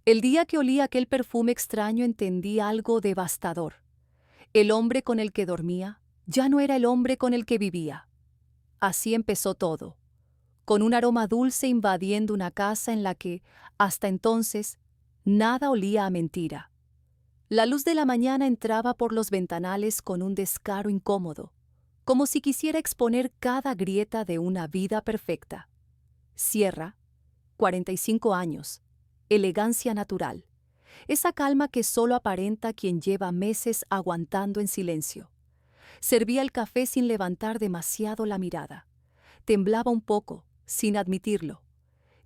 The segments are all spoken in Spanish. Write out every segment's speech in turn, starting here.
El día que olía aquel perfume extraño entendí algo devastador. El hombre con el que dormía ya no era el hombre con el que vivía. Así empezó todo, con un aroma dulce invadiendo una casa en la que, hasta entonces, nada olía a mentira. La luz de la mañana entraba por los ventanales con un descaro incómodo, como si quisiera exponer cada grieta de una vida perfecta. Sierra, 45 años, elegancia natural, esa calma que solo aparenta quien lleva meses aguantando en silencio. Servía el café sin levantar demasiado la mirada. Temblaba un poco, sin admitirlo.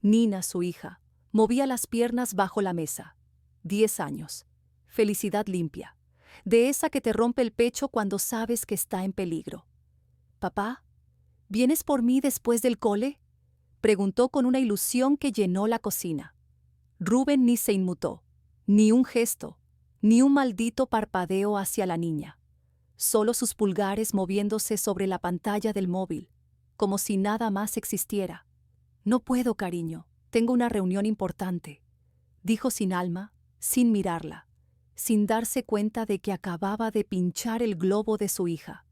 Nina, su hija, movía las piernas bajo la mesa. 10 años. Felicidad limpia. De esa que te rompe el pecho cuando sabes que está en peligro. «Papá, ¿vienes por mí después del cole?», preguntó con una ilusión que llenó la cocina. Rubén ni se inmutó, ni un gesto, ni un maldito parpadeo hacia la niña. Solo sus pulgares moviéndose sobre la pantalla del móvil, como si nada más existiera. «No puedo, cariño, tengo una reunión importante», dijo sin alma, sin mirarla, sin darse cuenta de que acababa de pinchar el globo de su hija.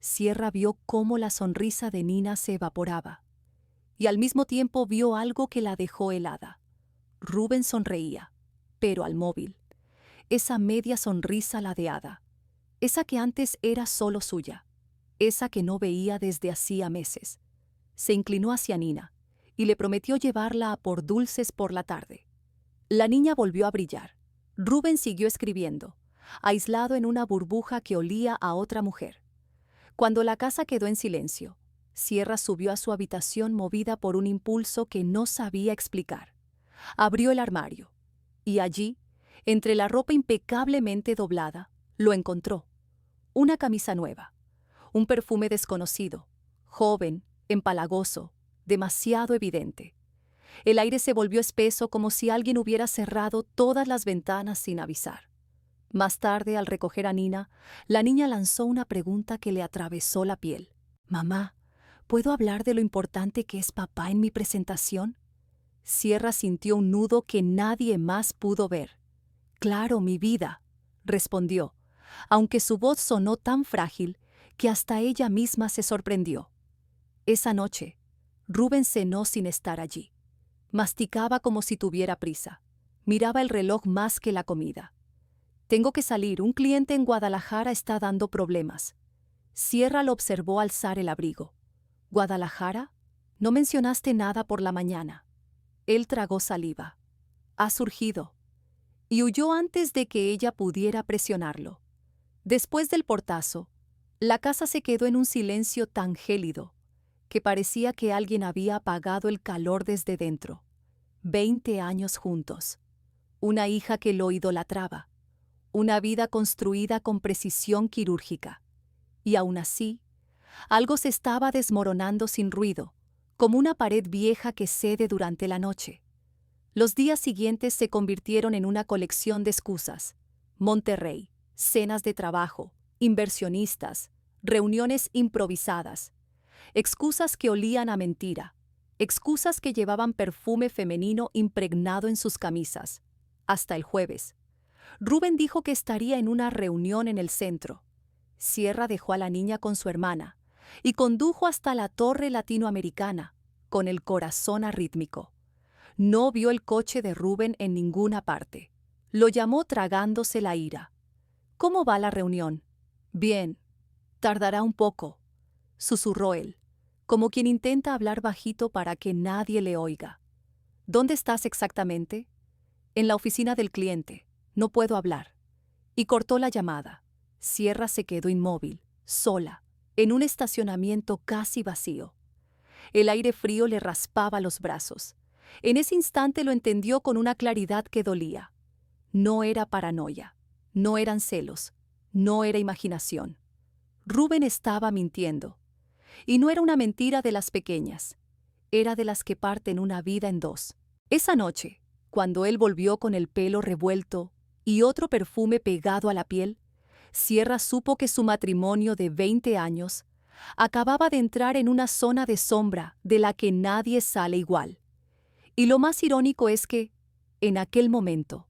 Sierra vio cómo la sonrisa de Nina se evaporaba, y al mismo tiempo vio algo que la dejó helada. Rubén sonreía, pero al móvil. Esa media sonrisa ladeada, esa que antes era solo suya, esa que no veía desde hacía meses. Se inclinó hacia Nina y le prometió llevarla a por dulces por la tarde. La niña volvió a brillar. Rubén siguió escribiendo, aislado en una burbuja que olía a otra mujer. Cuando la casa quedó en silencio, Sierra subió a su habitación movida por un impulso que no sabía explicar. Abrió el armario, y allí, entre la ropa impecablemente doblada, lo encontró. Una camisa nueva, un perfume desconocido, joven, empalagoso, demasiado evidente. El aire se volvió espeso como si alguien hubiera cerrado todas las ventanas sin avisar. Más tarde, al recoger a Nina, la niña lanzó una pregunta que le atravesó la piel. «Mamá, ¿puedo hablar de lo importante que es papá en mi presentación?». Sierra sintió un nudo que nadie más pudo ver. «Claro, mi vida», respondió, aunque su voz sonó tan frágil que hasta ella misma se sorprendió. Esa noche, Rubén cenó sin estar allí. Masticaba como si tuviera prisa. Miraba el reloj más que la comida. «Tengo que salir, un cliente en Guadalajara está dando problemas». Sierra lo observó alzar el abrigo. «¿Guadalajara? No mencionaste nada por la mañana». Él tragó saliva. «Ha surgido». Y huyó antes de que ella pudiera presionarlo. Después del portazo, la casa se quedó en un silencio tan gélido que parecía que alguien había apagado el calor desde dentro. 20 años juntos. Una hija que lo idolatraba. Una vida construida con precisión quirúrgica. Y aún así, algo se estaba desmoronando sin ruido, como una pared vieja que cede durante la noche. Los días siguientes se convirtieron en una colección de excusas. Monterrey, cenas de trabajo, inversionistas, reuniones improvisadas. Excusas que olían a mentira. Excusas que llevaban perfume femenino impregnado en sus camisas. Hasta el jueves. Rubén dijo que estaría en una reunión en el centro. Sierra dejó a la niña con su hermana y condujo hasta la torre latinoamericana, con el corazón arrítmico. No vio el coche de Rubén en ninguna parte. Lo llamó tragándose la ira. «¿Cómo va la reunión?». «Bien. Tardará un poco», susurró él, como quien intenta hablar bajito para que nadie le oiga. «¿Dónde estás exactamente?». «En la oficina del cliente. No puedo hablar». Y cortó la llamada. Sierra se quedó inmóvil, sola, en un estacionamiento casi vacío. El aire frío le raspaba los brazos. En ese instante lo entendió con una claridad que dolía. No era paranoia, no eran celos, no era imaginación. Rubén estaba mintiendo. Y no era una mentira de las pequeñas, era de las que parten una vida en dos. Esa noche, cuando él volvió con el pelo revuelto y otro perfume pegado a la piel, Sierra supo que su matrimonio de 20 años acababa de entrar en una zona de sombra de la que nadie sale igual. Y lo más irónico es que, En aquel momento,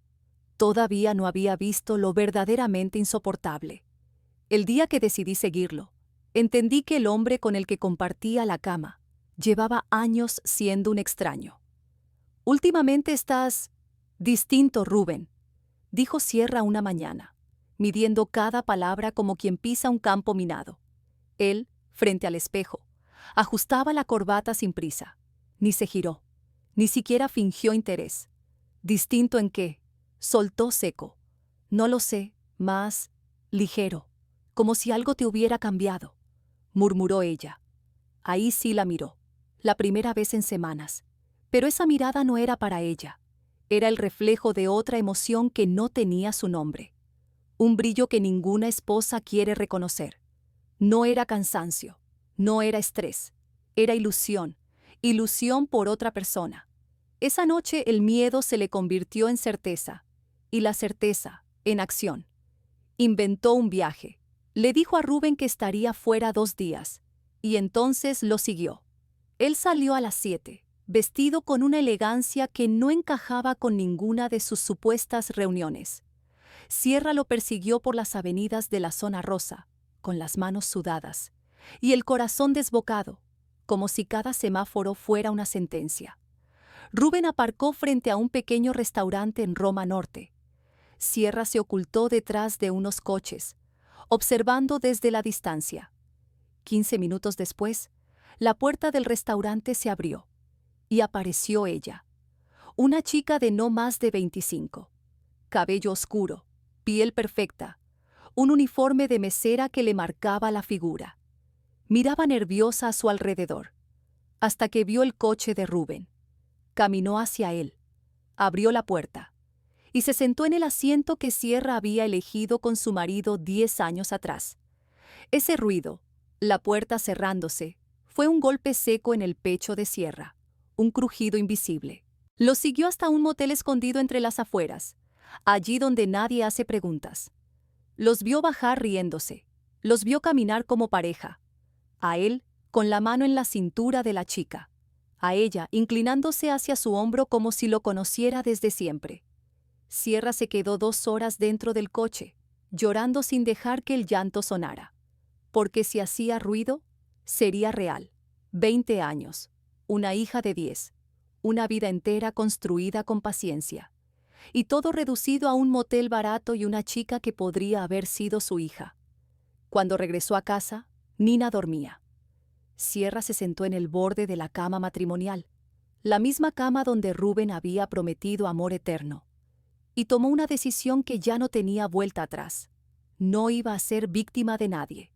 todavía no había visto lo verdaderamente insoportable. El día que decidí seguirlo, entendí que el hombre con el que compartía la cama llevaba años siendo un extraño. «Últimamente estás distinto, Rubén», dijo Sierra una mañana, midiendo cada palabra como quien pisa un campo minado. Él, frente al espejo, ajustaba la corbata sin prisa. Ni se giró, ni siquiera fingió interés. «¿Distinto en qué?», soltó seco. «No lo sé, más ligero, como si algo te hubiera cambiado», murmuró ella. Ahí sí la miró, la primera vez en semanas. Pero esa mirada no era para ella. Era el reflejo de otra emoción que no tenía su nombre. Un brillo que ninguna esposa quiere reconocer. No era cansancio, no era estrés, era ilusión, ilusión por otra persona. Esa noche el miedo se le convirtió en certeza, y la certeza en acción. Inventó un viaje. Le dijo a Rubén que estaría fuera 2 días, y entonces lo siguió. Él salió a las 7, vestido con una elegancia que no encajaba con ninguna de sus supuestas reuniones. Sierra lo persiguió por las avenidas de la zona rosa, con las manos sudadas, y el corazón desbocado, como si cada semáforo fuera una sentencia. Rubén aparcó frente a un pequeño restaurante en Roma Norte. Sierra se ocultó detrás de unos coches, observando desde la distancia. 15 minutos después, la puerta del restaurante se abrió, y apareció ella, una chica de no más de 25. Cabello oscuro, piel perfecta, un uniforme de mesera que le marcaba la figura. Miraba nerviosa a su alrededor, hasta que vio el coche de Rubén. Caminó hacia él, abrió la puerta, y se sentó en el asiento que Sierra había elegido con su marido 10 años atrás. Ese ruido, la puerta cerrándose, fue un golpe seco en el pecho de Sierra, un crujido invisible. Lo siguió hasta un motel escondido entre las afueras, allí donde nadie hace preguntas. Los vio bajar riéndose, los vio caminar como pareja. A él, con la mano en la cintura de la chica. A ella, inclinándose hacia su hombro como si lo conociera desde siempre. Sierra se quedó 2 horas dentro del coche, llorando sin dejar que el llanto sonara. Porque si hacía ruido, sería real. 20 años, una hija de 10, una vida entera construida con paciencia. Y todo reducido a un motel barato y una chica que podría haber sido su hija. Cuando regresó a casa, Nina dormía. Sierra se sentó en el borde de la cama matrimonial, la misma cama donde Rubén había prometido amor eterno, y tomó una decisión que ya no tenía vuelta atrás. No iba a ser víctima de nadie.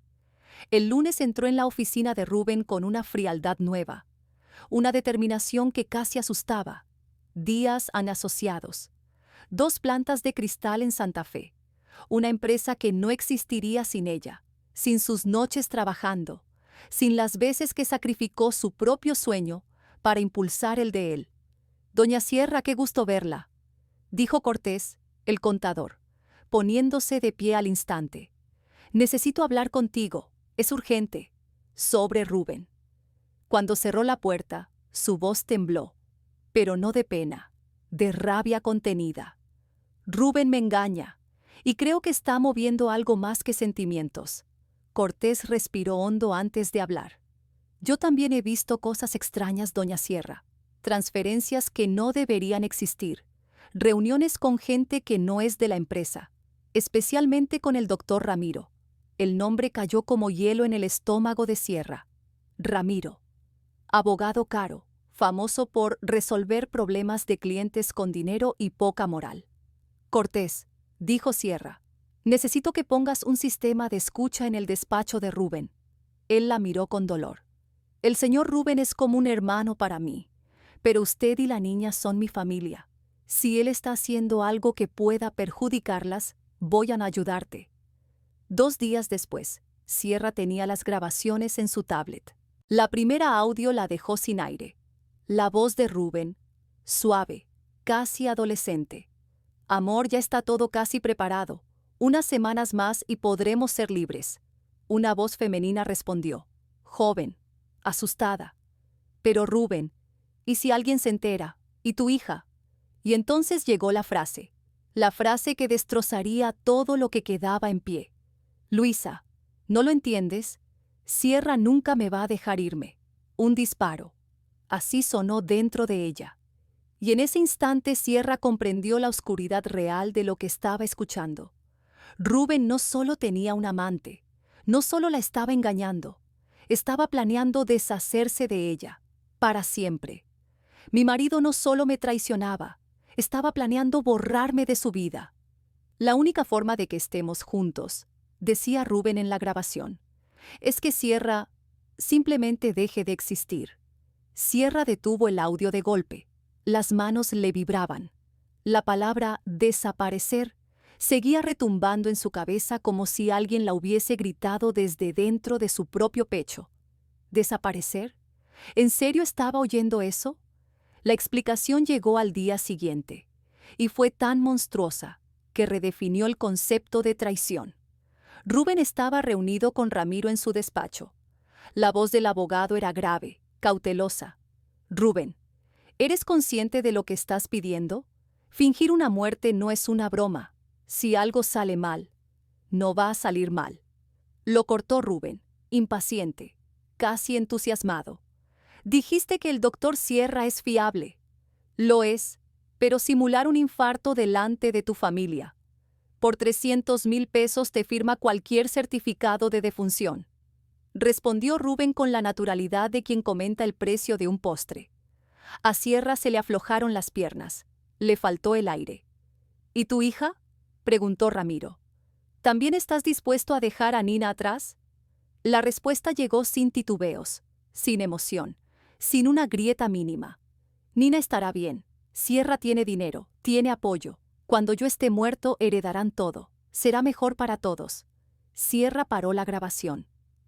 El lunes entró en la oficina de Rubén con una frialdad nueva, una determinación que casi asustaba. Días han asociados, 2 plantas de cristal en Santa Fe, una empresa que no existiría sin ella, sin sus noches trabajando, sin las veces que sacrificó su propio sueño para impulsar el de él. «Doña Sierra, qué gusto verla», dijo Cortés, el contador, poniéndose de pie al instante. «Necesito hablar contigo, es urgente», sobre Rubén. Cuando cerró la puerta, su voz tembló, pero no de pena, de rabia contenida. «Rubén me engaña, y creo que está moviendo algo más que sentimientos». Cortés respiró hondo antes de hablar. «Yo también he visto cosas extrañas, doña Sierra. Transferencias que no deberían existir. Reuniones con gente que no es de la empresa. Especialmente con el doctor Ramiro». El nombre cayó como hielo en el estómago de Sierra. Ramiro. Abogado caro, famoso por resolver problemas de clientes con dinero y poca moral. «Cortés», dijo Sierra, «necesito que pongas un sistema de escucha en el despacho de Rubén». Él la miró con dolor. «El señor Rubén es como un hermano para mí, pero usted y la niña son mi familia. Si él está haciendo algo que pueda perjudicarlas, voy a ayudarte». 2 días después, Sierra tenía las grabaciones en su tablet. La primera audio la dejó sin aire. La voz de Rubén, suave, casi adolescente. «Amor, ya está todo casi preparado. Unas semanas más y podremos ser libres». Una voz femenina respondió, joven, asustada. «Pero Rubén, ¿y si alguien se entera? ¿Y tu hija? Y entonces llegó la frase que destrozaría todo lo que quedaba en pie. Luisa, ¿no lo entiendes? Sierra nunca me va a dejar irme. Un disparo. Así sonó dentro de ella. Y en ese instante Sierra comprendió la oscuridad real de lo que estaba escuchando. Rubén no solo tenía un amante, no solo la estaba engañando, estaba planeando deshacerse de ella, para siempre. Mi marido no solo me traicionaba, estaba planeando borrarme de su vida. La única forma de que estemos juntos, decía Rubén en la grabación, es que Sierra simplemente deje de existir. Sierra detuvo el audio de golpe. Las manos le vibraban. La palabra desaparecer seguía retumbando en su cabeza como si alguien la hubiese gritado desde dentro de su propio pecho. ¿Desaparecer? ¿En serio estaba oyendo eso? La explicación llegó al día siguiente, y fue tan monstruosa que redefinió el concepto de traición. Rubén estaba reunido con Ramiro en su despacho. La voz del abogado era grave, cautelosa. Rubén, ¿eres consciente de lo que estás pidiendo? Fingir una muerte no es una broma. Si algo sale mal, no va a salir mal. Lo cortó Rubén, impaciente, casi entusiasmado. Dijiste que el doctor Sierra es fiable. Lo es, pero simular un infarto delante de tu familia. Por 300,000 pesos te firma cualquier certificado de defunción. Respondió Rubén con la naturalidad de quien comenta el precio de un postre. A Sierra se le aflojaron las piernas. Le faltó el aire. ¿Y tu hija?, preguntó Ramiro. ¿También estás dispuesto a dejar a Nina atrás? La respuesta llegó sin titubeos, sin emoción, sin una grieta mínima. Nina estará bien. Sierra tiene dinero, tiene apoyo. Cuando yo esté muerto, heredarán todo. Será mejor para todos. Sierra paró la grabación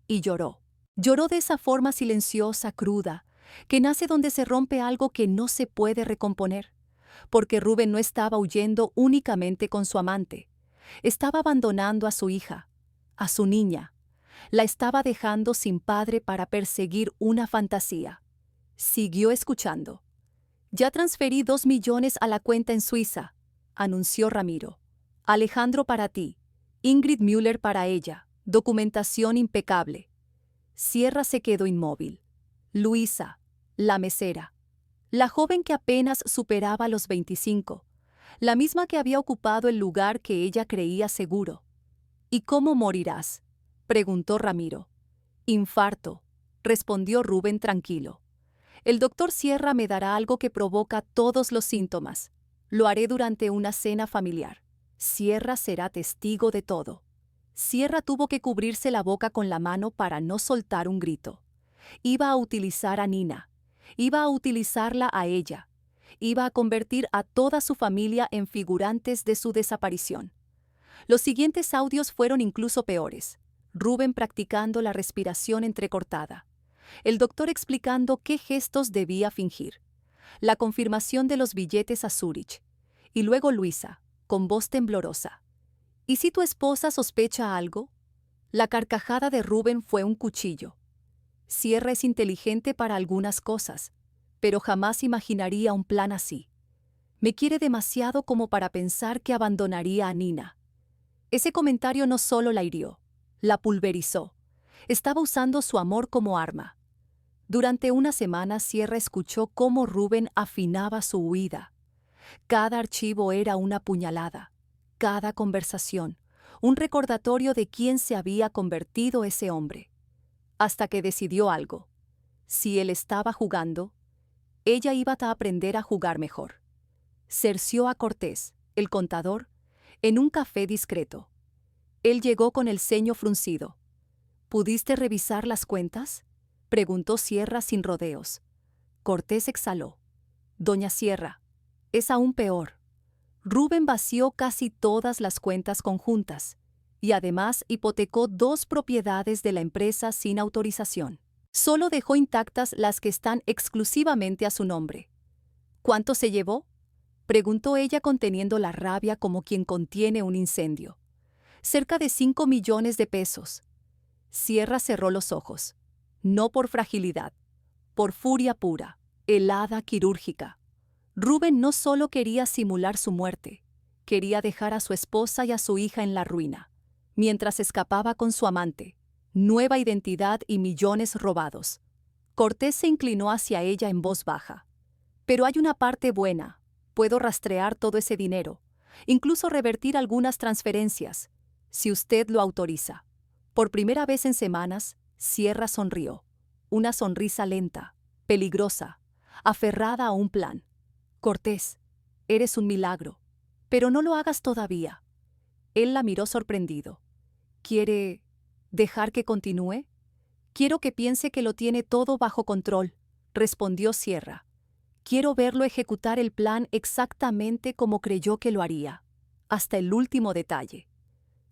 y lloró. Lloró de esa forma silenciosa, cruda, que nace donde se rompe algo que no se puede recomponer. Porque Rubén no estaba huyendo únicamente con su amante. Estaba abandonando a su hija, a su niña. La estaba dejando sin padre para perseguir una fantasía. Siguió escuchando. Ya transferí 2 millones a la cuenta en Suiza, anunció Ramiro. Alejandro para ti, Ingrid Müller para ella, documentación impecable. Sierra se quedó inmóvil. Luisa, la mesera, la joven que apenas superaba los 25, la misma que había ocupado el lugar que ella creía seguro. ¿Y cómo morirás?, preguntó Ramiro. Infarto, respondió Rubén tranquilo. El doctor Sierra me dará algo que provoca todos los síntomas. Lo haré durante una cena familiar. Sierra será testigo de todo. Sierra tuvo que cubrirse la boca con la mano para no soltar un grito. Iba a utilizar a Nina. Iba a utilizarla a ella. Iba a convertir a toda su familia en figurantes de su desaparición. Los siguientes audios fueron incluso peores. Rubén practicando la respiración entrecortada. El doctor explicando qué gestos debía fingir. La confirmación de los billetes a Zúrich. Y luego Luisa, con voz temblorosa. ¿Y si tu esposa sospecha algo? La carcajada de Rubén fue un cuchillo. Sierra es inteligente para algunas cosas, pero jamás imaginaría un plan así. Me quiere demasiado como para pensar que abandonaría a Nina. Ese comentario no solo la hirió, la pulverizó. Estaba usando su amor como arma. Durante una semana Sierra escuchó cómo Rubén afinaba su huida. Cada archivo era una puñalada, cada conversación, un recordatorio de quién se había convertido ese hombre. Hasta que decidió algo. Si él estaba jugando, ella iba a aprender a jugar mejor. Cerció a Cortés, el contador, en un café discreto. Él llegó con el ceño fruncido. ¿Pudiste revisar las cuentas?, preguntó Sierra sin rodeos. Cortés exhaló. Doña Sierra, es aún peor. Rubén vació casi todas las cuentas conjuntas y además hipotecó 2 propiedades de la empresa sin autorización. Solo dejó intactas las que están exclusivamente a su nombre. ¿Cuánto se llevó?, preguntó ella conteniendo la rabia como quien contiene un incendio. Cerca de 5 millones de pesos. Sierra cerró los ojos. No por fragilidad, por furia pura, helada quirúrgica. Rubén no solo quería simular su muerte, quería dejar a su esposa y a su hija en la ruina, mientras escapaba con su amante, nueva identidad y millones robados. Cortés se inclinó hacia ella en voz baja. Pero hay una parte buena. Puedo rastrear todo ese dinero, incluso revertir algunas transferencias, si usted lo autoriza. Por primera vez en semanas, Sierra sonrió. Una sonrisa lenta, peligrosa, aferrada a un plan. Cortés, eres un milagro, pero no lo hagas todavía. Él la miró sorprendido. ¿Quiere dejar que continúe? Quiero que piense que lo tiene todo bajo control, respondió Sierra. Quiero verlo ejecutar el plan exactamente como creyó que lo haría, hasta el último detalle.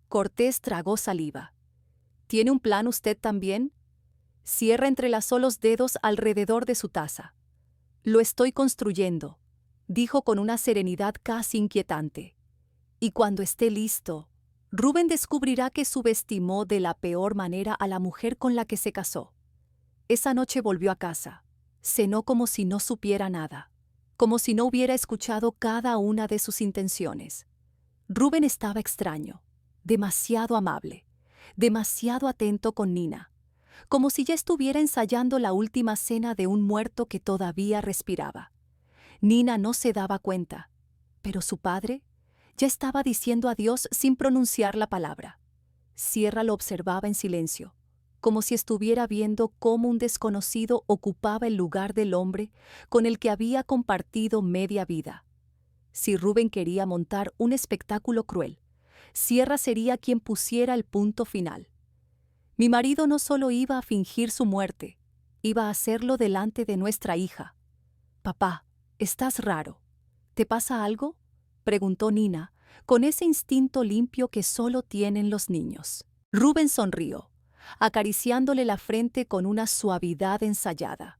Cortés tragó saliva. ¿Tiene un plan usted también? Sierra entrelazó los dedos alrededor de su taza. Lo estoy construyendo, dijo con una serenidad casi inquietante. Y cuando esté listo, Rubén descubrirá que subestimó de la peor manera a la mujer con la que se casó. Esa noche volvió a casa. Cenó como si no supiera nada, como si no hubiera escuchado cada una de sus intenciones. Rubén estaba extraño, demasiado amable, demasiado atento con Nina, como si ya estuviera ensayando la última cena de un muerto que todavía respiraba. Nina no se daba cuenta, pero su padre ya estaba diciendo adiós sin pronunciar la palabra. Sierra lo observaba en silencio, como si estuviera viendo cómo un desconocido ocupaba el lugar del hombre con el que había compartido media vida. Si Rubén quería montar un espectáculo cruel, Sierra sería quien pusiera el punto final. Mi marido no solo iba a fingir su muerte, iba a hacerlo delante de nuestra hija. Papá, estás raro. ¿Te pasa algo?, preguntó Nina, con ese instinto limpio que solo tienen los niños. Rubén sonrió, acariciándole la frente con una suavidad ensayada.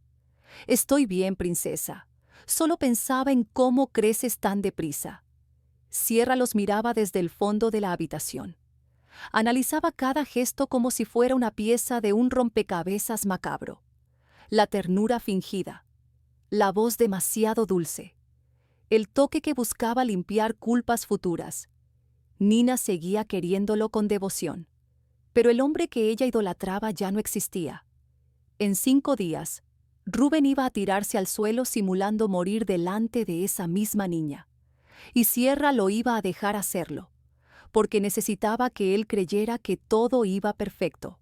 Estoy bien, princesa. Solo pensaba en cómo creces tan deprisa. Sierra los miraba desde el fondo de la habitación. Analizaba cada gesto como si fuera una pieza de un rompecabezas macabro. La ternura fingida, la voz demasiado dulce, el toque que buscaba limpiar culpas futuras. Nina seguía queriéndolo con devoción, pero el hombre que ella idolatraba ya no existía. En 5 días, Rubén iba a tirarse al suelo simulando morir delante de esa misma niña, y Sierra lo iba a dejar hacerlo, porque necesitaba que él creyera que todo iba perfecto.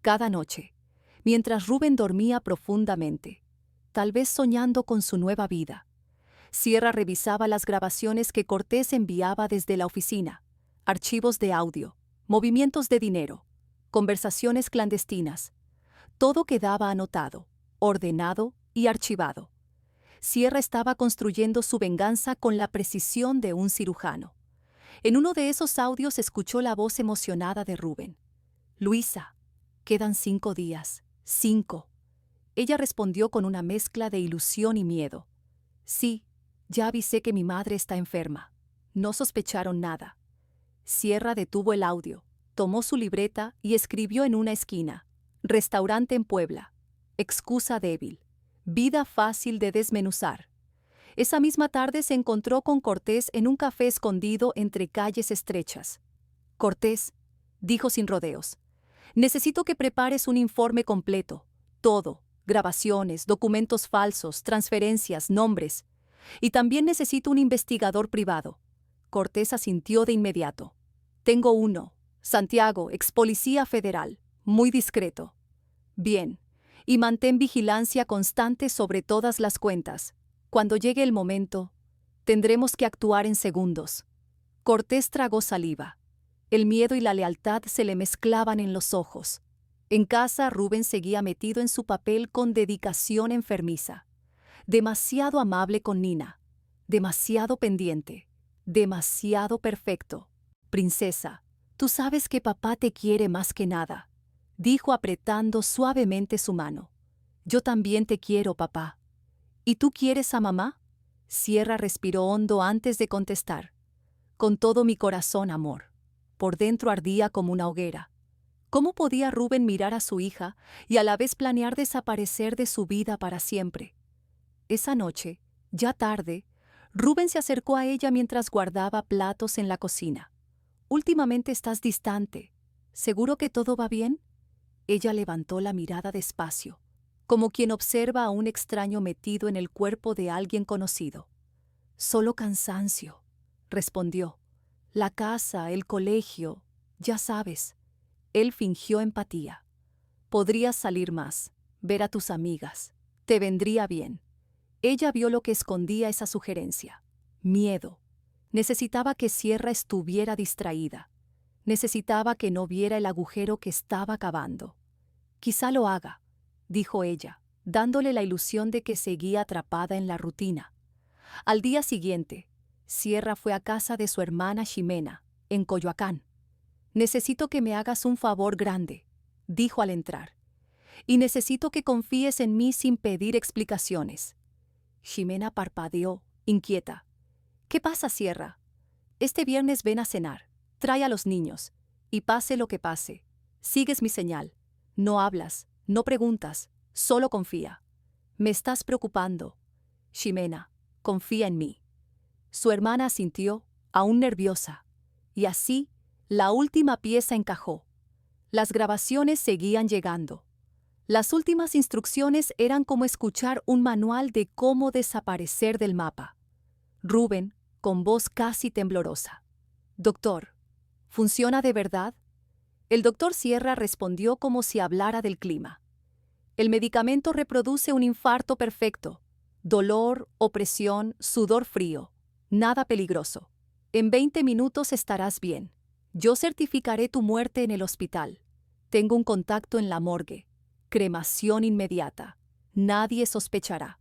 Cada noche, mientras Rubén dormía profundamente, tal vez soñando con su nueva vida, Sierra revisaba las grabaciones que Cortés enviaba desde la oficina, archivos de audio, movimientos de dinero, conversaciones clandestinas. Todo quedaba anotado, ordenado y archivado. Sierra estaba construyendo su venganza con la precisión de un cirujano. En uno de esos audios escuchó la voz emocionada de Rubén. «Luisa, quedan 5 días. 5». Ella respondió con una mezcla de ilusión y miedo. «Sí, ya avisé que mi madre está enferma». No sospecharon nada. Sierra detuvo el audio, tomó su libreta y escribió en una esquina: «Restaurante en Puebla. Excusa débil. Vida fácil de desmenuzar». Esa misma tarde se encontró con Cortés en un café escondido entre calles estrechas. «Cortés», dijo sin rodeos, «necesito que prepares un informe completo. Todo, grabaciones, documentos falsos, transferencias, nombres. Y también necesito un investigador privado». Cortés asintió de inmediato. «Tengo uno. Santiago, ex policía federal. Muy discreto». «Bien. Y mantén vigilancia constante sobre todas las cuentas. Cuando llegue el momento, tendremos que actuar en segundos». Cortés tragó saliva. El miedo y la lealtad se le mezclaban en los ojos. En casa, Rubén seguía metido en su papel con dedicación enfermiza. Demasiado amable con Nina, demasiado pendiente, demasiado perfecto. «Princesa, tú sabes que papá te quiere más que nada», dijo apretando suavemente su mano. «Yo también te quiero, papá». «¿Y tú quieres a mamá?». Sierra respiró hondo antes de contestar. «Con todo mi corazón, amor». Por dentro ardía como una hoguera. ¿Cómo podía Rubén mirar a su hija y a la vez planear desaparecer de su vida para siempre? Esa noche, ya tarde, Rubén se acercó a ella mientras guardaba platos en la cocina. Últimamente estás distante. ¿Seguro que todo va bien? Ella levantó la mirada despacio, como quien observa a un extraño metido en el cuerpo de alguien conocido. Solo cansancio, respondió. La casa, el colegio, ya sabes. Él fingió empatía. Podrías salir más, ver a tus amigas. Te vendría bien. Ella vio lo que escondía esa sugerencia. Miedo. Necesitaba que Sierra estuviera distraída. Necesitaba que no viera el agujero que estaba cavando. Quizá lo haga, dijo ella, dándole la ilusión de que seguía atrapada en la rutina. Al día siguiente, Sierra fue a casa de su hermana Ximena, en Coyoacán. Necesito que me hagas un favor grande, dijo al entrar, y necesito que confíes en mí sin pedir explicaciones. Ximena parpadeó, inquieta. ¿Qué pasa, Sierra? Este viernes ven a cenar, trae a los niños, y pase lo que pase, sigues mi señal. No hablas, no preguntas, solo confía. Me estás preocupando. Ximena, confía en mí. Su hermana asintió, aún nerviosa, y así la última pieza encajó. Las grabaciones seguían llegando. Las últimas instrucciones eran como escuchar un manual de cómo desaparecer del mapa. Rubén, con voz casi temblorosa. Doctor, ¿funciona de verdad? El doctor Sierra respondió como si hablara del clima. El medicamento reproduce un infarto perfecto. Dolor, opresión, sudor frío. Nada peligroso. En 20 minutos estarás bien. Yo certificaré tu muerte en el hospital. Tengo un contacto en la morgue. Cremación inmediata. Nadie sospechará.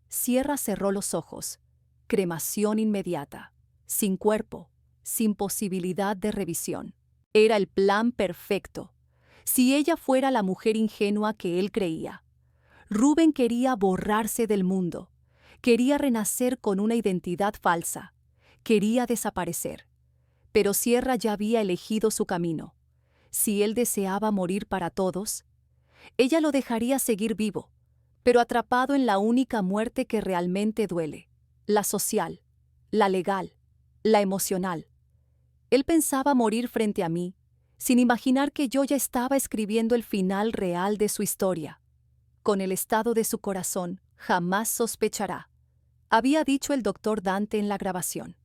Sierra cerró los ojos. Cremación inmediata. Sin cuerpo. Sin posibilidad de revisión. Era el plan perfecto. Si ella fuera la mujer ingenua que él creía. Rubén quería borrarse del mundo. Quería renacer con una identidad falsa. Quería desaparecer. Pero Sierra ya había elegido su camino. Si él deseaba morir para todos, ella lo dejaría seguir vivo, pero atrapado en la única muerte que realmente duele, la social, la legal, la emocional. Él pensaba morir frente a mí, sin imaginar que yo ya estaba escribiendo el final real de su historia. Con el estado de su corazón, jamás sospechará, había dicho el doctor Dante en la grabación.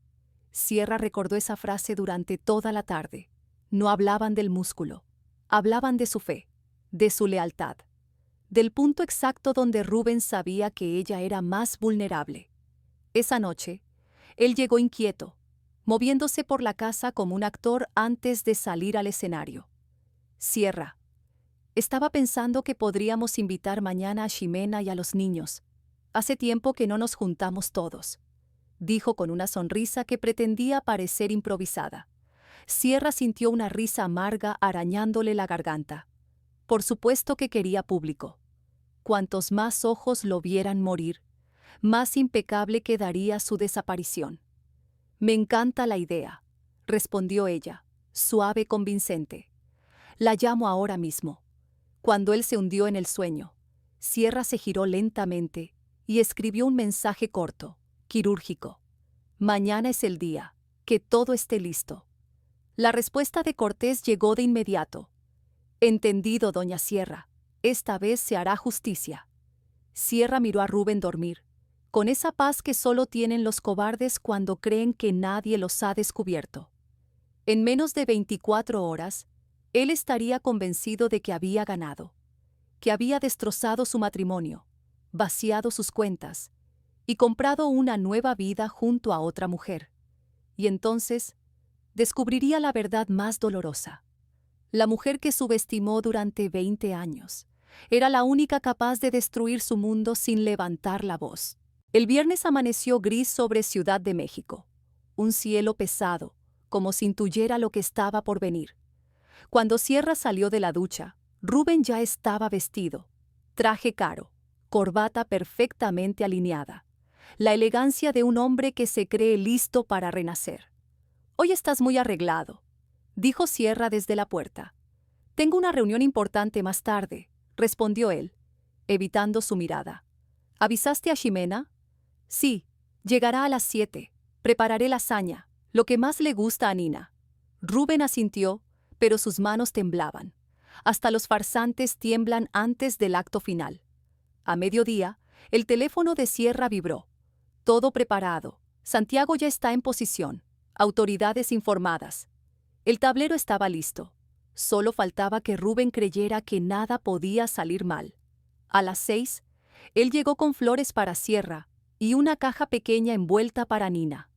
Sierra recordó esa frase durante toda la tarde. No hablaban del músculo, hablaban de su fe, de su lealtad, del punto exacto donde Rubén sabía que ella era más vulnerable. Esa noche, él llegó inquieto, moviéndose por la casa como un actor antes de salir al escenario. Sierra, estaba pensando que podríamos invitar mañana a Ximena y a los niños. Hace tiempo que no nos juntamos todos, dijo con una sonrisa que pretendía parecer improvisada. Sierra sintió una risa amarga arañándole la garganta. Por supuesto que quería público. Cuantos más ojos lo vieran morir, más impecable quedaría su desaparición. Me encanta la idea, respondió ella, suave, convincente. La llamo ahora mismo. Cuando él se hundió en el sueño, Sierra se giró lentamente y escribió un mensaje corto, quirúrgico. Mañana es el día, que todo esté listo. La respuesta de Cortés llegó de inmediato. Entendido, doña Sierra. Esta vez se hará justicia. Sierra miró a Rubén dormir, con esa paz que solo tienen los cobardes cuando creen que nadie los ha descubierto. En menos de 24 horas, él estaría convencido de que había ganado, que había destrozado su matrimonio, vaciado sus cuentas y comprado una nueva vida junto a otra mujer. Y entonces, descubriría la verdad más dolorosa. La mujer que subestimó durante 20 años era la única capaz de destruir su mundo sin levantar la voz. El viernes amaneció gris sobre Ciudad de México, un cielo pesado, como si intuyera lo que estaba por venir. Cuando Sierra salió de la ducha, Rubén ya estaba vestido, traje caro, corbata perfectamente alineada, la elegancia de un hombre que se cree listo para renacer. «Hoy estás muy arreglado», dijo Sierra desde la puerta. «Tengo una reunión importante más tarde», respondió él, evitando su mirada. «¿Avisaste a Ximena?» «Sí, Llegará a las 7. Prepararé lasaña, lo que más le gusta a Nina. Rubén asintió, pero sus manos temblaban. Hasta los farsantes tiemblan antes del acto final. A mediodía, el teléfono de Sierra vibró. Todo preparado. Santiago ya está en posición. Autoridades informadas. El tablero estaba listo. Solo faltaba que Rubén creyera que nada podía salir mal. A las 6, él llegó con flores para Sierra y una caja pequeña envuelta para Nina.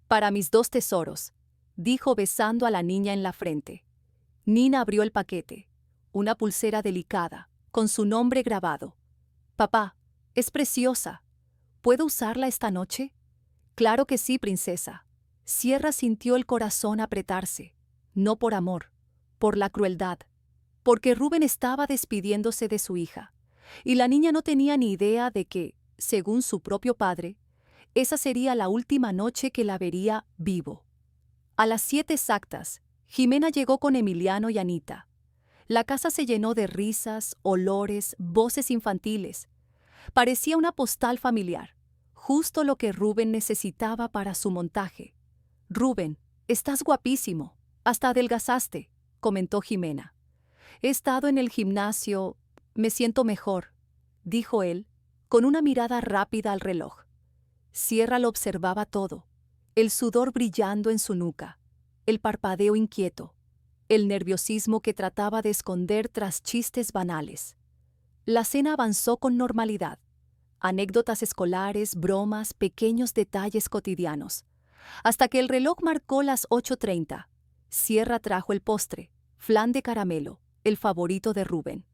«Para mis dos tesoros», dijo besando a la niña en la frente. Nina abrió el paquete. Una pulsera delicada, con su nombre grabado. «Papá, es preciosa. ¿Puedo usarla esta noche?» «Claro que sí, princesa». Sierra sintió el corazón apretarse. No por amor, por la crueldad. Porque Rubén estaba despidiéndose de su hija. Y la niña no tenía ni idea de que, según su propio padre, esa sería la última noche que la vería vivo. A las 7 exactas, Jimena llegó con Emiliano y Anita. La casa se llenó de risas, olores, voces infantiles. Parecía una postal familiar, justo lo que Rubén necesitaba para su montaje. «Rubén, estás guapísimo, hasta adelgazaste», comentó Jimena. «He estado en el gimnasio, me siento mejor», dijo él, con una mirada rápida al reloj. Sierra lo observaba todo, el sudor brillando en su nuca, el parpadeo inquieto, el nerviosismo que trataba de esconder tras chistes banales. La cena avanzó con normalidad. Anécdotas escolares, bromas, pequeños detalles cotidianos. Hasta que el reloj marcó las 8:30. Sierra trajo el postre, flan de caramelo, el favorito de Rubén.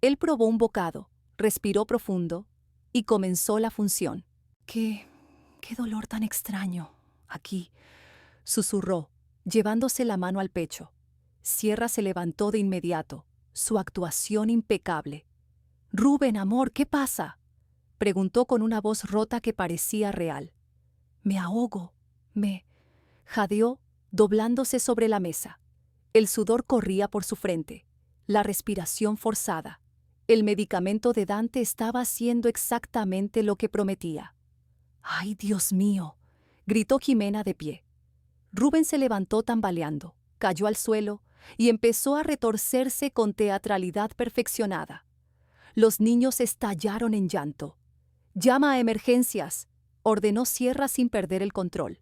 Él probó un bocado, respiró profundo y comenzó la función. «Qué dolor tan extraño. Aquí», susurró, llevándose la mano al pecho. Sierra se levantó de inmediato, su actuación impecable. «Rubén, amor, ¿qué pasa?», preguntó con una voz rota que parecía real. «Me ahogo», jadeó, doblándose sobre la mesa. El sudor corría por su frente, la respiración forzada. El medicamento de Dante estaba haciendo exactamente lo que prometía. «¡Ay, Dios mío!», gritó Jimena de pie. Rubén se levantó tambaleando, cayó al suelo y empezó a retorcerse con teatralidad perfeccionada. Los niños estallaron en llanto. «Llama a emergencias», ordenó Sierra sin perder el control.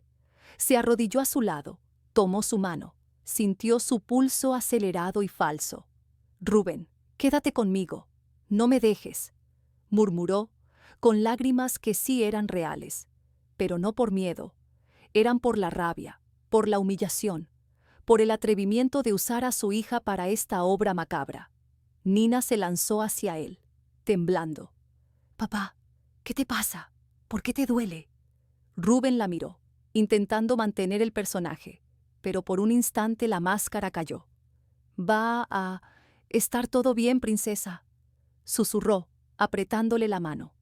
Se arrodilló a su lado, tomó su mano, sintió su pulso acelerado y falso. «Rubén, quédate conmigo, no me dejes», murmuró, con lágrimas que sí eran reales, pero no por miedo, eran por la rabia, por la humillación, por el atrevimiento de usar a su hija para esta obra macabra. Nina se lanzó hacia él, temblando. «Papá, ¿qué te pasa? ¿Por qué te duele?». Rubén la miró, intentando mantener el personaje, pero por un instante la máscara cayó. «Va a estar todo bien, princesa», susurró, apretándole la mano.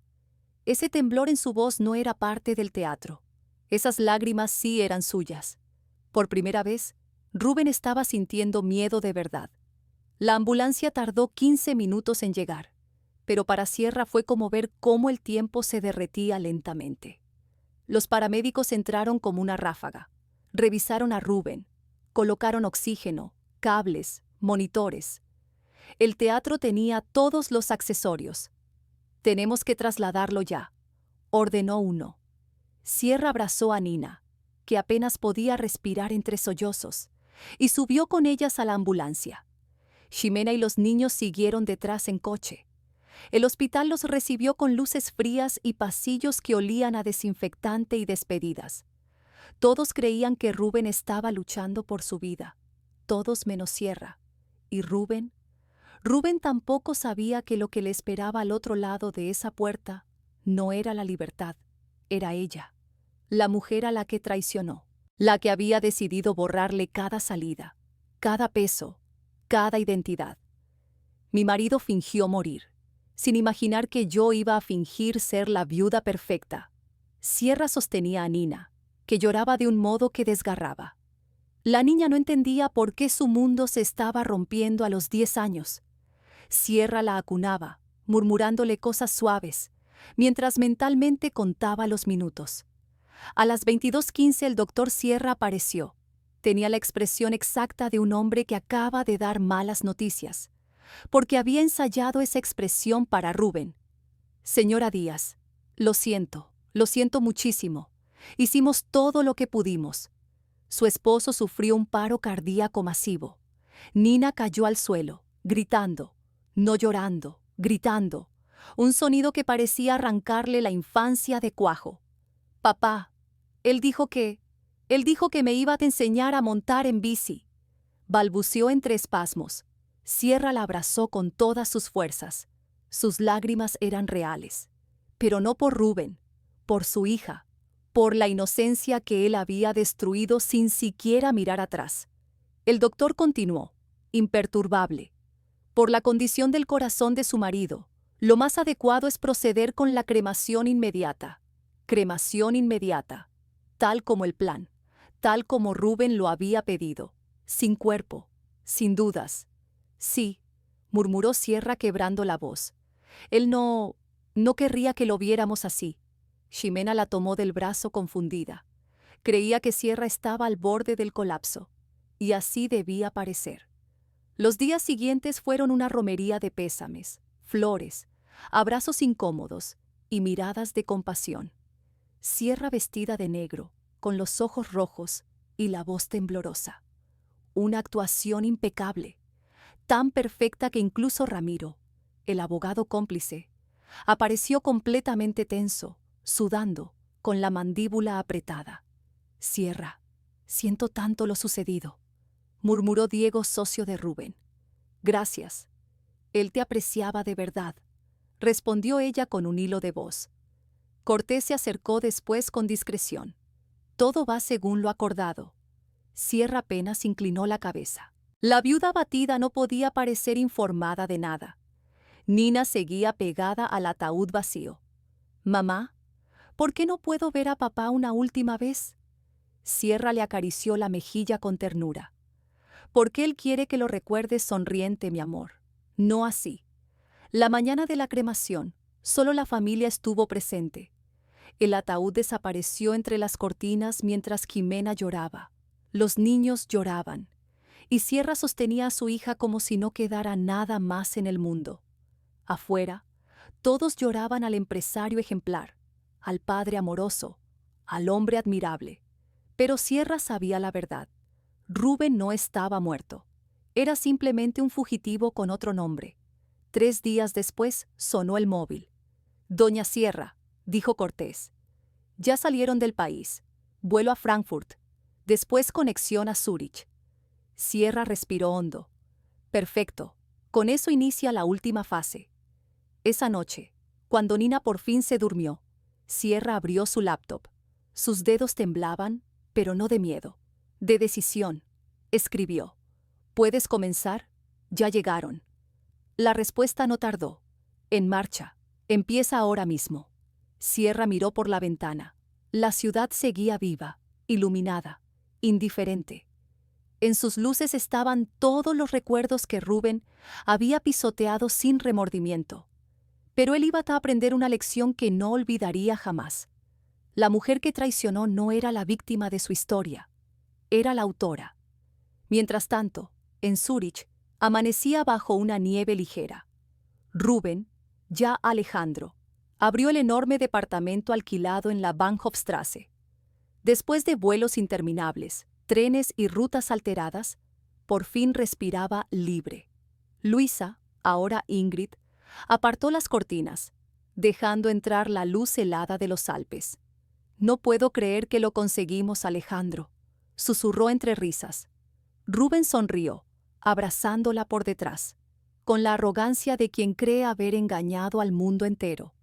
Ese temblor en su voz no era parte del teatro. Esas lágrimas sí eran suyas. Por primera vez, Rubén estaba sintiendo miedo de verdad. La ambulancia tardó 15 minutos en llegar, pero para Sierra fue como ver cómo el tiempo se derretía lentamente. Los paramédicos entraron como una ráfaga. Revisaron a Rubén, colocaron oxígeno, cables, monitores. El teatro tenía todos los accesorios. «Tenemos que trasladarlo ya», ordenó uno. Sierra abrazó a Nina, que apenas podía respirar entre sollozos, y subió con ellas a la ambulancia. Ximena y los niños siguieron detrás en coche. El hospital los recibió con luces frías y pasillos que olían a desinfectante y despedidas. Todos creían que Rubén estaba luchando por su vida, todos menos Sierra. ¿Y Rubén? Rubén tampoco sabía que lo que le esperaba al otro lado de esa puerta no era la libertad, era ella, la mujer a la que traicionó, la que había decidido borrarle cada salida, cada peso, cada identidad. Mi marido fingió morir, sin imaginar que yo iba a fingir ser la viuda perfecta. Sierra sostenía a Nina, que lloraba de un modo que desgarraba. La niña no entendía por qué su mundo se estaba rompiendo a los 10 años. Sierra la acunaba, murmurándole cosas suaves, mientras mentalmente contaba los minutos. A las 22:15 el doctor Sierra apareció. Tenía la expresión exacta de un hombre que acaba de dar malas noticias, porque había ensayado esa expresión para Rubén. Señora Díaz, lo siento muchísimo. Hicimos todo lo que pudimos. Su esposo sufrió un paro cardíaco masivo. Nina cayó al suelo, gritando, no llorando, gritando, un sonido que parecía arrancarle la infancia de cuajo. Papá, él dijo que me iba a enseñar a montar en bici. Balbuceó entre espasmos. Sierra la abrazó con todas sus fuerzas. Sus lágrimas eran reales, pero no por Rubén, por su hija, por la inocencia que él había destruido sin siquiera mirar atrás. El doctor continuó, imperturbable. Por la condición del corazón de su marido, lo más adecuado es proceder con la cremación inmediata. Cremación inmediata, tal como el plan, tal como Rubén lo había pedido, sin cuerpo, sin dudas. Sí, murmuró Sierra quebrando la voz. Él no querría que lo viéramos así. Ximena la tomó del brazo confundida. Creía que Sierra estaba al borde del colapso, y así debía parecer. Los días siguientes fueron una romería de pésames, flores, abrazos incómodos y miradas de compasión. Sierra vestida de negro, con los ojos rojos y la voz temblorosa. Una actuación impecable, tan perfecta que incluso Ramiro, el abogado cómplice, apareció completamente tenso, sudando, con la mandíbula apretada. Sierra, siento tanto lo sucedido, murmuró Diego, socio de Rubén. Gracias. Él te apreciaba de verdad, respondió ella con un hilo de voz. Cortés se acercó después con discreción. Todo va según lo acordado. Sierra apenas inclinó la cabeza. La viuda abatida no podía parecer informada de nada. Nina seguía pegada al ataúd vacío. Mamá, ¿por qué no puedo ver a papá una última vez? Sierra le acarició la mejilla con ternura. Porque él quiere que lo recuerdes sonriente, mi amor. No así. La mañana de la cremación, solo la familia estuvo presente. El ataúd desapareció entre las cortinas mientras Ximena lloraba. Los niños lloraban. Y Sierra sostenía a su hija como si no quedara nada más en el mundo. Afuera, todos lloraban al empresario ejemplar, al padre amoroso, al hombre admirable. Pero Sierra sabía la verdad. Rubén no estaba muerto. Era simplemente un fugitivo con otro nombre. 3 días después sonó el móvil. Doña Sierra, dijo Cortés. Ya salieron del país. Vuelo a Frankfurt. Después conexión a Zúrich. Sierra respiró hondo. Perfecto. Con eso inicia la última fase. Esa noche, cuando Nina por fin se durmió, Sierra abrió su laptop. Sus dedos temblaban, pero no de miedo, de decisión. Escribió. ¿Puedes comenzar? Ya llegaron. La respuesta no tardó. En marcha. Empieza ahora mismo. Sierra miró por la ventana. La ciudad seguía viva, iluminada, indiferente. En sus luces estaban todos los recuerdos que Rubén había pisoteado sin remordimiento. Pero él iba a aprender una lección que no olvidaría jamás. La mujer que traicionó no era la víctima de su historia, era la autora. Mientras tanto, en Zúrich, amanecía bajo una nieve ligera. Rubén, ya Alejandro, abrió el enorme departamento alquilado en la Bahnhofstrasse. Después de vuelos interminables, trenes y rutas alteradas, por fin respiraba libre. Luisa, ahora Ingrid, apartó las cortinas, dejando entrar la luz helada de los Alpes. No puedo creer que lo conseguimos, Alejandro, susurró entre risas. Rubén sonrió, abrazándola por detrás, con la arrogancia de quien cree haber engañado al mundo entero.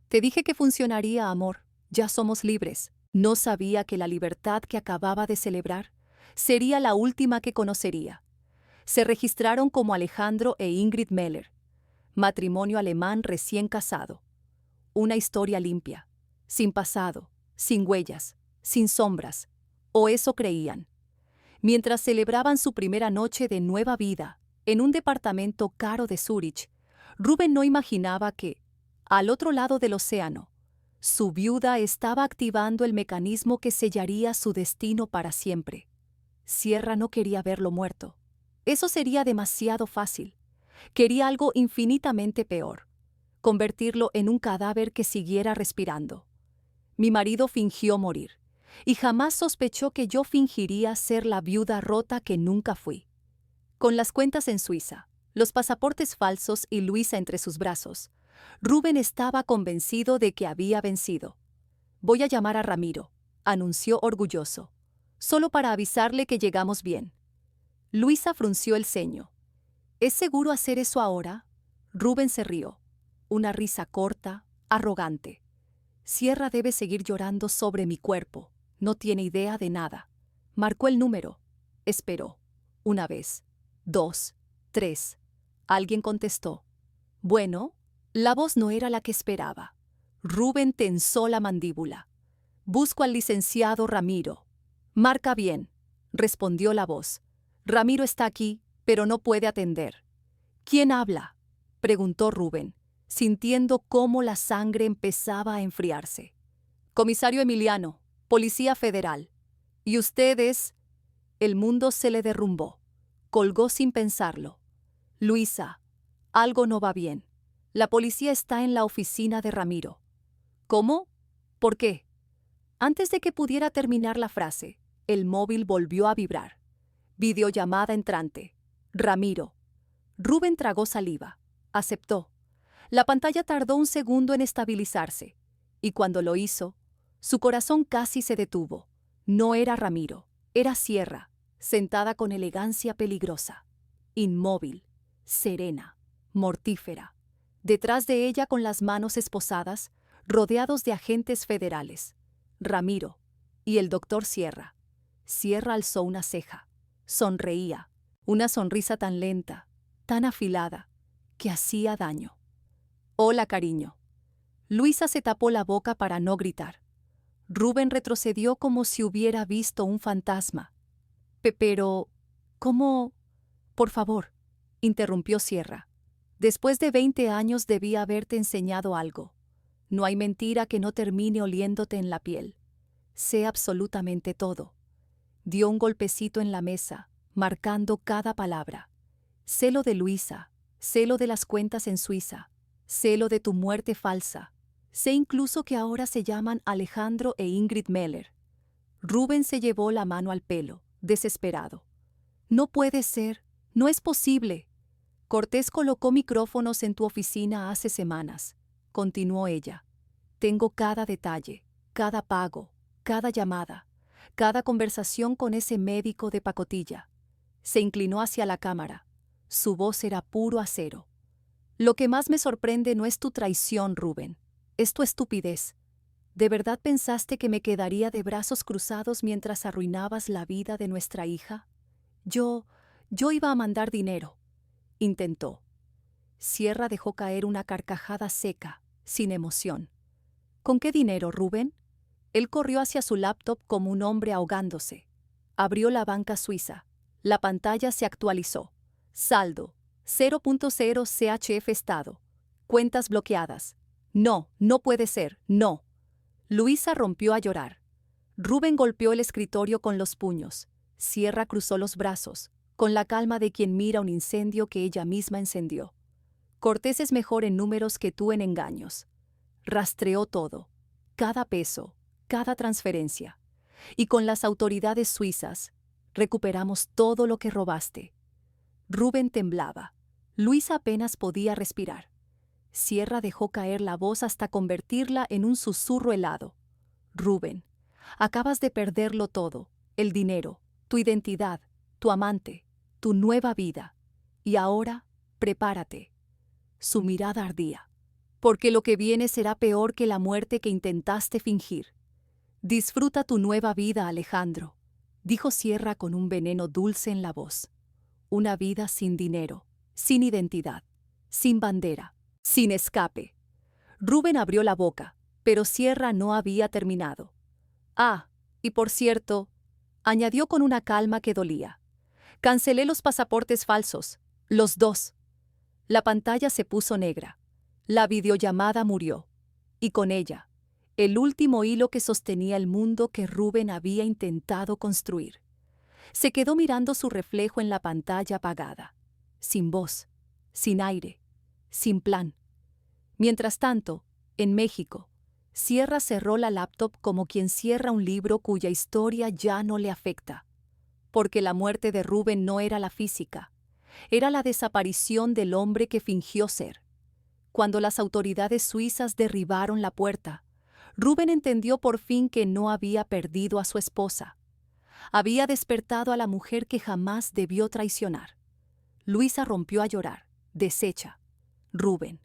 Te dije que funcionaría, amor, ya somos libres. No sabía que la libertad que acababa de celebrar sería la última que conocería. Se registraron como Alejandro e Ingrid Meller, matrimonio alemán recién casado. Una historia limpia, sin pasado, sin huellas, sin sombras, o eso creían. Mientras celebraban su primera noche de nueva vida en un departamento caro de Zúrich, Rubén no imaginaba que, al otro lado del océano, Su viuda estaba activando el mecanismo que sellaría su destino para siempre. Sierra no quería verlo muerto. Eso sería demasiado fácil. Quería algo infinitamente peor: convertirlo en un cadáver que siguiera respirando. Mi marido fingió morir, y jamás sospechó que yo fingiría ser la viuda rota que nunca fui. Con las cuentas en Suiza, los pasaportes falsos y Luisa entre sus brazos, Rubén estaba convencido de que había vencido. «Voy a llamar a Ramiro», anunció orgulloso, «solo para avisarle que llegamos bien». Luisa frunció el ceño. «¿Es seguro hacer eso ahora?». Rubén se rió. Una risa corta, arrogante. «Sierra debe seguir llorando sobre mi cuerpo. No tiene idea de nada». Marcó el número. Esperó. Una vez. 2, 3. Alguien contestó. «Bueno». La voz no era la que esperaba. Rubén tensó la mandíbula. «Busco al licenciado Ramiro». «Marca bien», respondió la voz. «Ramiro está aquí, pero no puede atender». «¿Quién habla?», preguntó Rubén, sintiendo cómo la sangre empezaba a enfriarse. «Comisario Emiliano, Policía Federal». «¿Y ustedes?». El mundo se le derrumbó. Colgó sin pensarlo. «Luisa, algo no va bien. La policía está en la oficina de Ramiro». «¿Cómo? ¿Por qué?». Antes de que pudiera terminar la frase, el móvil volvió a vibrar. Videollamada entrante. Ramiro. Rubén tragó saliva. Aceptó. La pantalla tardó un segundo en estabilizarse, y cuando lo hizo, su corazón casi se detuvo. No era Ramiro, era Sierra, sentada con elegancia peligrosa, inmóvil, serena, mortífera. Detrás de ella, con las manos esposadas, rodeados de agentes federales. Ramiro y el doctor Sierra. Sierra alzó una ceja. Sonreía, una sonrisa tan lenta, tan afilada, que hacía daño. «Hola, cariño». Luisa se tapó la boca para no gritar. Rubén retrocedió como si hubiera visto un fantasma. «Pero, ¿cómo?». «Por favor», interrumpió Sierra. «Después de 20 años debí haberte enseñado algo. No hay mentira que no termine oliéndote en la piel. Sé absolutamente todo». Dio un golpecito en la mesa, marcando cada palabra. «Sé lo de Luisa, sé lo de las cuentas en Suiza, sé lo de tu muerte falsa. Sé incluso que ahora se llaman Alejandro e Ingrid Meller». Rubén se llevó la mano al pelo, desesperado. «No puede ser, no es posible». «Cortés colocó micrófonos en tu oficina hace semanas», continuó ella. «Tengo cada detalle, cada pago, cada llamada, cada conversación con ese médico de pacotilla». Se inclinó hacia la cámara. Su voz era puro acero. «Lo que más me sorprende no es tu traición, Rubén, es tu estupidez. ¿De verdad pensaste que me quedaría de brazos cruzados mientras arruinabas la vida de nuestra hija? Yo iba a mandar dinero». Intentó. Sierra dejó caer una carcajada seca, sin emoción. «¿Con qué dinero, Rubén?». Él corrió hacia su laptop como un hombre ahogándose. Abrió la banca suiza. La pantalla se actualizó. Saldo: 0.0 CHF estado. Cuentas bloqueadas. «No, no puede ser, no». Luisa rompió a llorar. Rubén golpeó el escritorio con los puños. Sierra cruzó los brazos, con la calma de quien mira un incendio que ella misma encendió. «Cortés es mejor en números que tú en engaños». Rastreó todo, cada peso, cada transferencia. «Y con las autoridades suizas recuperamos todo lo que robaste». Rubén temblaba. Luisa apenas podía respirar. Sierra dejó caer la voz hasta convertirla en un susurro helado. «Rubén, acabas de perderlo todo: el dinero, tu identidad, tu amante, tu nueva vida. Y ahora, prepárate». Su mirada ardía. «Porque lo que viene será peor que la muerte que intentaste fingir». «Disfruta tu nueva vida, Alejandro», dijo Sierra con un veneno dulce en la voz. «Una vida sin dinero, sin identidad, sin bandera, sin escape». Rubén abrió la boca, pero Sierra no había terminado. «Ah, y por cierto», añadió con una calma que dolía, «cancelé los pasaportes falsos, los 2». La pantalla se puso negra. La videollamada murió. Y con ella, el último hilo que sostenía el mundo que Rubén había intentado construir. Se quedó mirando su reflejo en la pantalla apagada, sin voz, sin aire, sin plan. Mientras tanto, en México, Sierra cerró la laptop como quien cierra un libro cuya historia ya no le afecta, porque la muerte de Rubén no era la física, era la desaparición del hombre que fingió ser. Cuando las autoridades suizas derribaron la puerta, Rubén entendió por fin que no había perdido a su esposa. Había despertado a la mujer que jamás debió traicionar. Luisa rompió a llorar, deshecha. Rubén,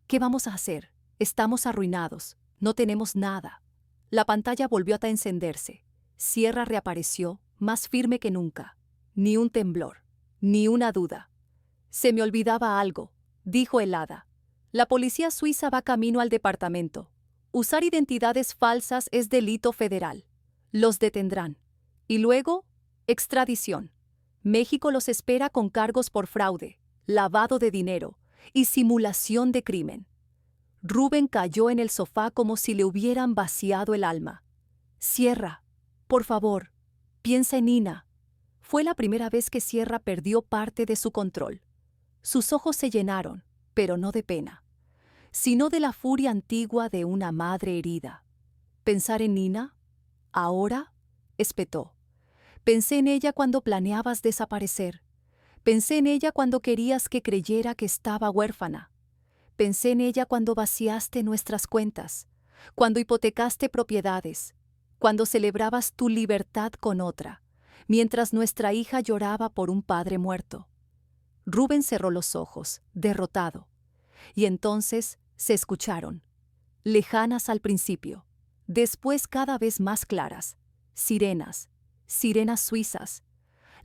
¿qué vamos a hacer? Estamos arruinados, no tenemos nada. La pantalla volvió a encenderse. Sierra reapareció, más firme que nunca. Ni un temblor, ni una duda. Se me olvidaba algo, dijo helada. La policía suiza va camino al departamento. Usar identidades falsas es delito federal. Los detendrán. Y luego, extradición. México los espera con cargos por fraude, lavado de dinero y simulación de crimen. Rubén cayó en el sofá como si le hubieran vaciado el alma. Sierra, por favor, piensa en Nina. Fue la primera vez que Sierra perdió parte de su control. Sus ojos se llenaron, pero no de pena, sino de la furia antigua de una madre herida. ¿Pensar en Nina? ¿Ahora? Espetó. Pensé en ella cuando planeabas desaparecer. Pensé en ella cuando querías que creyera que estaba huérfana. Pensé en ella cuando vaciaste nuestras cuentas, cuando hipotecaste propiedades, cuando celebrabas tu libertad con otra, mientras nuestra hija lloraba por un padre muerto. Rubén cerró los ojos, derrotado, y entonces se escucharon, lejanas al principio, después cada vez más claras, sirenas suizas,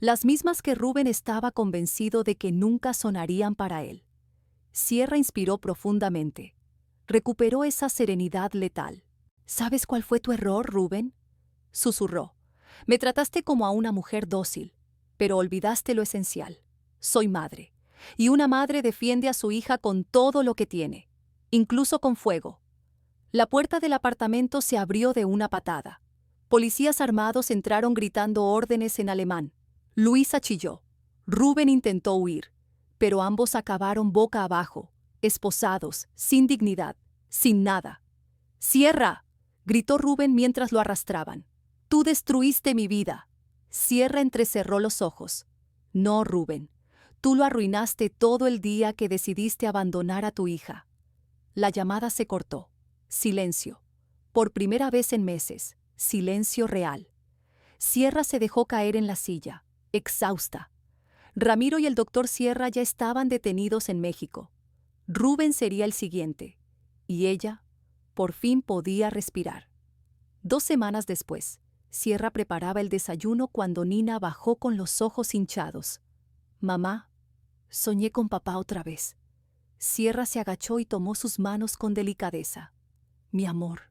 las mismas que Rubén estaba convencido de que nunca sonarían para él. Sierra inspiró profundamente. Recuperó esa serenidad letal. ¿Sabes cuál fue tu error, Rubén? Susurró. Me trataste como a una mujer dócil, pero olvidaste lo esencial. Soy madre, y una madre defiende a su hija con todo lo que tiene, incluso con fuego. La puerta del apartamento se abrió de una patada. Policías armados entraron gritando órdenes en alemán. Luisa chilló. Rubén intentó huir, pero ambos acabaron boca abajo, esposados, sin dignidad, sin nada. ¡Sierra!, gritó Rubén mientras lo arrastraban. Tú destruiste mi vida. Sierra entrecerró los ojos. No, Rubén. Tú lo arruinaste todo el día que decidiste abandonar a tu hija. La llamada se cortó. Silencio. Por primera vez en meses. Silencio real. Sierra se dejó caer en la silla, exhausta. Ramiro y el doctor Sierra ya estaban detenidos en México. Rubén sería el siguiente. Y ella, por fin podía respirar. 2 semanas después, Sierra preparaba el desayuno cuando Nina bajó con los ojos hinchados. Mamá, soñé con papá otra vez. Sierra se agachó y tomó sus manos con delicadeza. Mi amor,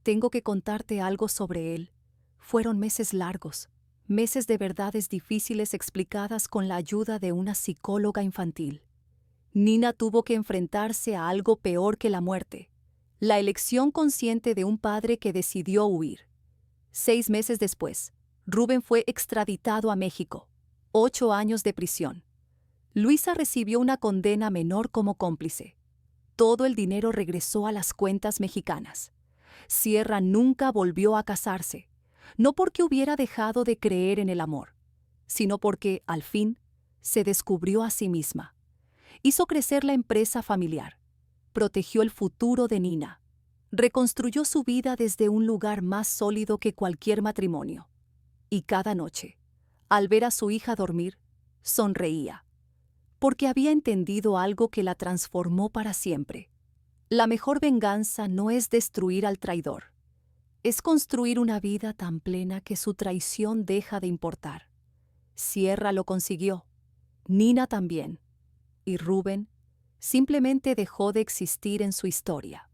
tengo que contarte algo sobre él. Fueron meses largos, meses de verdades difíciles explicadas con la ayuda de una psicóloga infantil. Nina tuvo que enfrentarse a algo peor que la muerte, la elección consciente de un padre que decidió huir. 6 meses después, Rubén fue extraditado a México. 8 años de prisión. Luisa recibió una condena menor como cómplice. Todo el dinero regresó a las cuentas mexicanas. Sierra nunca volvió a casarse, no porque hubiera dejado de creer en el amor, sino porque, al fin, se descubrió a sí misma. Hizo crecer la empresa familiar, protegió el futuro de Nina, reconstruyó su vida desde un lugar más sólido que cualquier matrimonio. Y cada noche, al ver a su hija dormir, sonreía, porque había entendido algo que la transformó para siempre. La mejor venganza no es destruir al traidor, es construir una vida tan plena que su traición deja de importar. Sierra lo consiguió, Nina también, y Rubén simplemente dejó de existir en su historia.